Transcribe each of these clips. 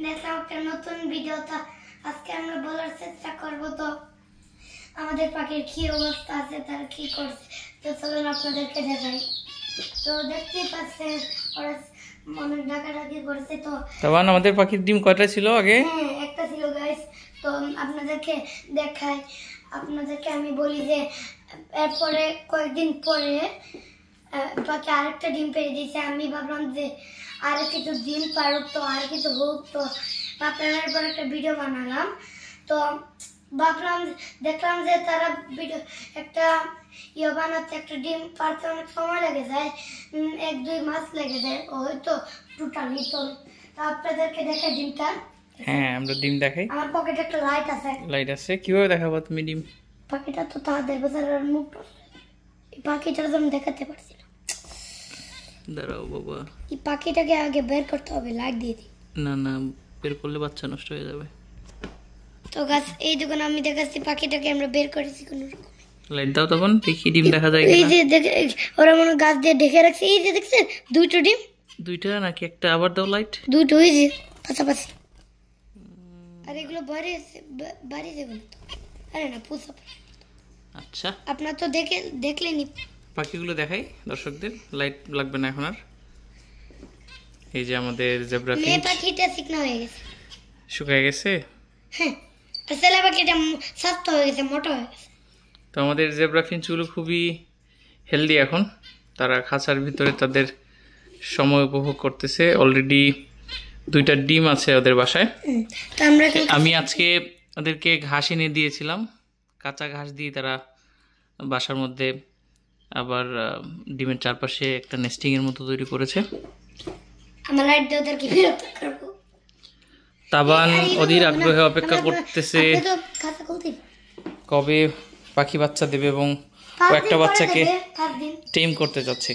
দেখলাম একটা নতুন ভিডিও, তো আজকে আমরা বলার চেষ্টা করব তো আমাদের পাখির কি অবস্থা আছে, তার কি করছে। তো চলুন আপনাদেরকে দেখাই। তো দেখতেই পাচ্ছেন ওরা অনেক ডাকাডাকি করছে। তো তখন আমাদের পাখির ডিম কয়টা ছিল আগে? হ্যাঁ, একটা ছিল গাইস। তো আপনাদেরকে দেখাই, আপনাদেরকে আমি বলি যে এরপরে কয়েকদিন পরে পাখি আরেকটা ডিম পেড়ে দিয়েছে। আমি ভাবলাম যে আর কিছু ডিম পারুক, তো আর কিছু হোক, তো আপনার পর একটা ভিডিও বানালাম। তো ভাবলাম, দেখলাম যে তারা ভিডিও একটা বানাচ্ছে, একটা ডিম পারতে অনেক সময় লেগে যায়, 1-2 মাস লেগে যায় হয়তো টোটালি। তো আপনাদেরকে দেখাই ডিমটা। হ্যাঁ, আমরা ডিম দেখাই। আমার পকেটে একটা লাইট আছে। লাইট আছে, কিভাবে দেখাবো তুমি ডিম? পাখিটা তো তাদের বেচারার মুখ, এই পাখিটার আমি দেখাতে পারছি না। দাঁড়াও বাবা, এই পাখিটাকে আগে বের করতে হবে, লাইট দিয়ে দিই। না না, বের করলে বাচ্চা নষ্ট হয়ে যাবে। তো গাছ এই দোকানে আমি দেখাচ্ছি পাখিটাকে আমরা বের করেছি কোন রকম। লাইট দাও তখন দেখি ডিম দেখা যায় এই কিনা। যে দেখে ওরা মনে গাছ দিয়ে ঢেকে রাখছে। এই যে দেখছেন দুটো ডিম। দুইটা নাকি একটা? আবার দাও লাইট। দুটো, এই যে পাশাপাশি। আর এগুলো বাড়ি যেগুলো তো, আরে না পুষা। আচ্ছা, আপনার তো দেখলেনি। পাখিগুলো দেখাই দর্শকদের। লাইট লাগবে না এখন আর। এই যে আমাদের জেব্রা মেয়ে ফিঞ্চ পাখিটা চিকনা হয়ে গেছে। শুকায় গেছে। হ্যাঁ, আর ছেলে পাখিটা স্বাস্থ্য হয়ে গেছে, মোটা হয়ে গেছে। তো আমাদের জেব্রা ফিঞ্চগুলো খুবই হেলদি এখন। তারা খাঁচার ভিতরে তাদের সময় উপভোগ করতেছে। অলরেডি 2টা ডিম আছে ওদের বাসায়। তো আমরা আমি আজকে ওদেরকে ঘাস এনে দিয়েছিলাম, কাঁচা ঘাস দিয়ে তারা বাসার মধ্যে আবার ডিমের চারপাশে একটা নেস্টিং এর মতো তৈরি করেছে। আমার লাইট দিয়ে ওদেরকে বিরক্ত করবো। তাবান অধীর আগ্রহে অপেক্ষা করতেছে কবে পাখি বাচ্চা দেবে, এবং ও একটা বাচ্চাকে টেম করতে যাচ্ছে।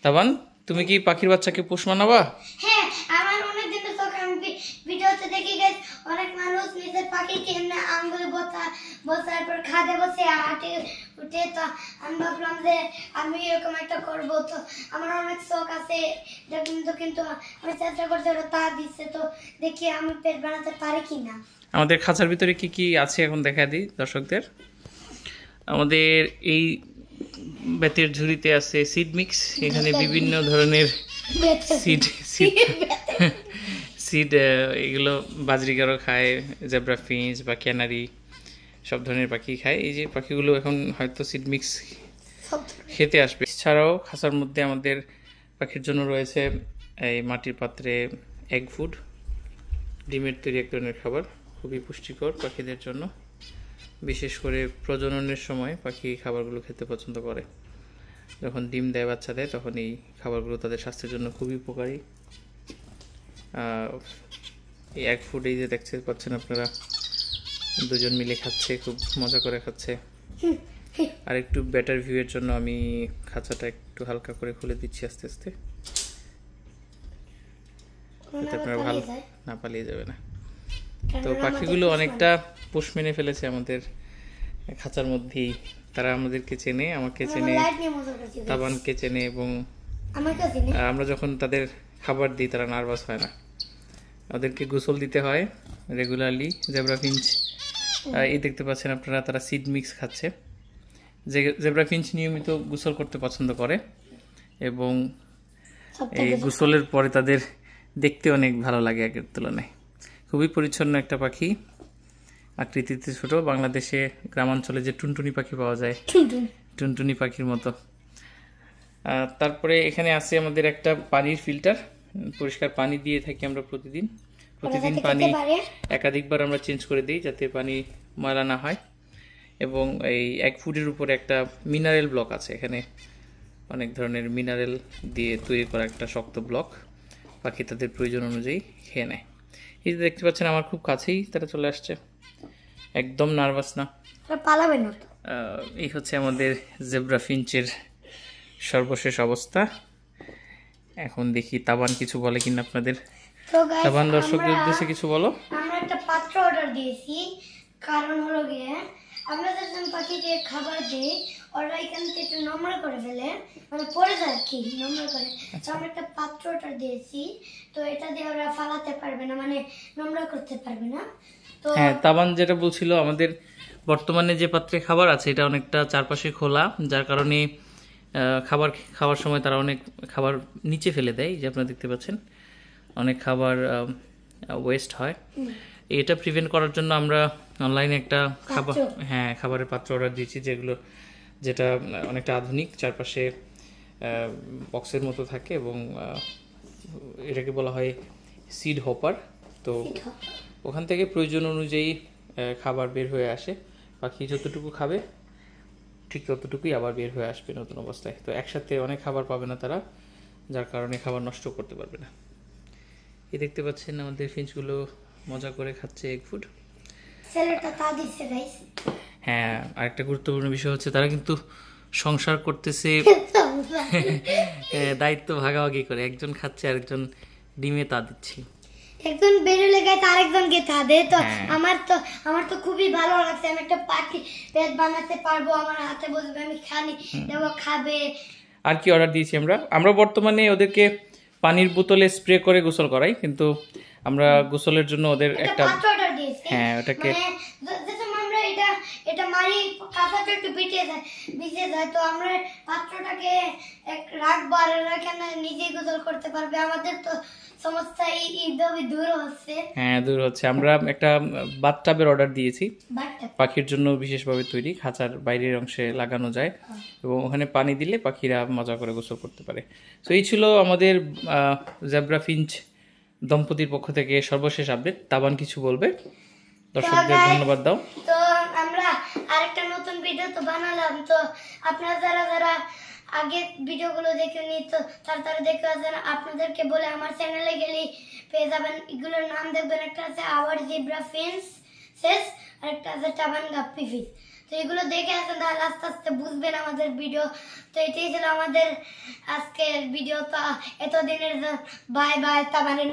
তাবান, তুমি কি পাখির বাচ্চাকে পোষ মানাবা? হ্যাঁ, আমার অনেক দিনের শখ। আমি ভিডিওতে দেখি গাইস, অনেক মানুষ নিজের পাখিকে এমনি আঙ্গুলে বসার পর খাদে বসে হাঁটে উঠে। তো আমি ভাবলাম যে আমি এরকম একটা করবো। তো আমার অনেক শখ আছে, কিন্তু আমি চেষ্টা করছি, ওরা তা দিচ্ছে। তো দেখি আমি পেট বানাতে পারি কিনা। আমাদের খাঁচার ভিতরে কি কি আছে এখন দেখা দিই দর্শকদের। আমাদের এই বেতের ঝুড়িতে আছে সিড মিক্স। এখানে বিভিন্ন ধরনের সিড এগুলো বাজরিগারও খায়, জেব্রা ফিঞ্চ বা ক্যানারি, সব ধরনের পাখি খায়। এই যে পাখিগুলো এখন হয়তো সিড মিক্স খেতে আসবে। এছাড়াও খাঁচার মধ্যে আমাদের পাখির জন্য রয়েছে এই মাটির পাত্রে এগ ফুড, ডিমের তৈরি এক ধরনের খাবার, খুবই পুষ্টিকর পাখিদের জন্য। বিশেষ করে প্রজননের সময় পাখি খাবারগুলো খেতে পছন্দ করে। যখন ডিম দেয়, বাচ্চা দেয়, তখন এই খাবারগুলো তাদের স্বাস্থ্যের জন্য খুবই উপকারী। এই এগ ফুড, এই যে দেখতে পাচ্ছেন আপনারা, দুজন মিলে খাচ্ছে, খুব মজা করে খাচ্ছে। আর একটু বেটার ভিউয়ের জন্য আমি খাঁচাটা একটু হালকা করে খুলে দিচ্ছি আস্তে আস্তে, যাতে আপনারা ভালো না পালিয়ে যাবে না। তো পাখিগুলো অনেকটা পোষ মেনে ফেলেছে আমাদের খাঁচার মধ্যেই। তারা আমাদেরকে চেনে, আমাকে চেনে, তাবানকে চেনে, এবং আমরা যখন তাদের খাবার দিই তারা নার্ভাস হয় না। ওদেরকে গোসল দিতে হয় রেগুলারলি। জেব্রা ফিঞ্চ এই দেখতে পাচ্ছেন আপনারা, তারা সিড মিক্স খাচ্ছে। জেব্রা ফিঞ্চ নিয়মিত গোসল করতে পছন্দ করে, এবং এই গোসলের পরে তাদের দেখতে অনেক ভালো লাগে আগের তুলনায়। খুবই পরিচ্ছন্ন একটা পাখি, আকৃতিতে ছোট। বাংলাদেশে গ্রামাঞ্চলে যে টুনটুনি পাখি পাওয়া যায়, টুনটুনি পাখির মতো। তারপরে এখানে আছে আমাদের একটা পানির ফিল্টার। পরিষ্কার পানি দিয়ে থাকি আমরা প্রতিদিন পানি একাধিকবার আমরা চেঞ্জ করে দিই, যাতে পানি ময়লা না হয়। এবং এই এক ফুটের উপরে একটা মিনারেল ব্লক আছে। এখানে অনেক ধরনের মিনারেল দিয়ে তৈরি করা একটা শক্ত ব্লক। পাখি তাদের প্রয়োজন অনুযায়ী খেয়ে নেয়। এই যে দেখতে পাচ্ছেন আমার খুব কাছেই তারা চলে আসছে, একদম নার্ভাস না, পালাবে না। এই হচ্ছে আমাদের জেব্রা ফিঞ্চের সর্বশেষ অবস্থা। এখন দেখি তাবান কিছু বলে কিনা আপনাদের। তাবান, দর্শকদের উদ্দেশ্যে কিছু বলো। আমরা একটা পাত্র অর্ডার দিয়েছি, কারণ হলো গিয়ে আমরা যখন পাখিকে খাবার দিই ওরা এখান থেকে একটু নোংরা করে ফেলে, মানে পড়ে যায় কি নোংরা করে। তো আমরা একটা পাত্র অর্ডার দিয়েছি, তো এটা দিয়ে ওরা ফালাতে পারবে না, মানে নোংরা করতে পারবে না। তো হ্যাঁ, তাবান যেটা বলছিল, আমাদের বর্তমানে যে পাত্রে খাবার আছে এটা অনেকটা চারপাশে খোলা, যার কারণে খাবার খাওয়ার সময় তারা অনেক খাবার নিচে ফেলে দেয়, যে আপনারা দেখতে পাচ্ছেন অনেক খাবার ওয়েস্ট হয়। এটা প্রিভেন্ট করার জন্য আমরা অনলাইনে একটা খাবারের পাত্র অর্ডার দিয়েছি, যেটা অনেকটা আধুনিক, চারপাশে বক্সের মতো থাকে এবং এটাকে বলা হয় সিড হপার। তো ওখান থেকে প্রয়োজন অনুযায়ী খাবার বের হয়ে আসে, পাখি যতটুকু খাবে ঠিক ততটুকুই আবার বের হয়ে আসবে নতুন অবস্থায়। তো একসাথে অনেক খাবার পাবে না তারা, যার কারণে খাবার নষ্ট করতে পারবে না। এই দেখতে পাচ্ছেন আমাদের ফিঞ্চগুলো মজা করে খাচ্ছে এগ ফুড। হ্যাঁ, আরেকটা গুরুত্বপূর্ণ বিষয় হচ্ছে তারা কিন্তু সংসার করতেছে দায়িত্ব ভাগাভাগি করে, একজন খাচ্ছে আরেকজন ডিমে তা দিচ্ছে, একজন বেরোলে গায়ে আরেকজনকে তা দেয়। তো আমার তো খুবই ভালো লাগছে, আমি একটা পাখি পেট বানাতে পারবো, আমার হাতে বসবে, আমি দেবো, খাবে। আর কি অর্ডার দিয়েছি আমরা বর্তমানে ওদেরকে পানির বোতলে স্প্রে করে গোসল করাই, কিন্তু আমরা গোসলের জন্য ওদের একটা পাত্র অর্ডার দিয়েছি। হ্যাঁ, ওটাকে আমরা এটা মারি কাঁচাটা একটু ভিজে যায়, তো আমরা পাত্রটাকে রাখবো আর এখানে নিজেই গোসল করতে পারবে। আমাদের তো সমস্যা দূর হচ্ছে। হ্যাঁ, দূর হচ্ছে। আমরা একটা বাথটাবের অর্ডার দিয়েছি, পাখির জন্য বিশেষভাবে তৈরি, খাঁচার বাইরের অংশে লাগানো যায় এবং ওখানে পানি দিলে পাখিরা মজা করে গোসল করতে পারে। তো এই ছিল আমাদের জেব্রা ফিঞ্চ দম্পতির পক্ষ থেকে সর্বশেষ আপডেট। তাবান কিছু বলবে, দর্শকদের ধন্যবাদ দাও। তো আমরা আরেকটা নতুন ভিডিও তো বানালাম, তো আপনারা যারা আগে ভিডিওগুলো দেখেনি তো তারা দেখে আসেন, আপনাদেরকে বলে আমার চ্যানেলে গেলেই পেয়ে যাবেন। এগুলোর নাম দেখবেন, একটা আছে আওয়ার জেব্রা ফিঞ্চেস আর একটা আছে তাবান গাপ্পি ফিশ। তো এগুলো দেখে আসেন, তাহলে আস্তে আস্তে বুঝবেন আমাদের ভিডিও। তো এটাই ছিল আমাদের আজকের ভিডিও। তো এতদিনের বাই বাই তাবানের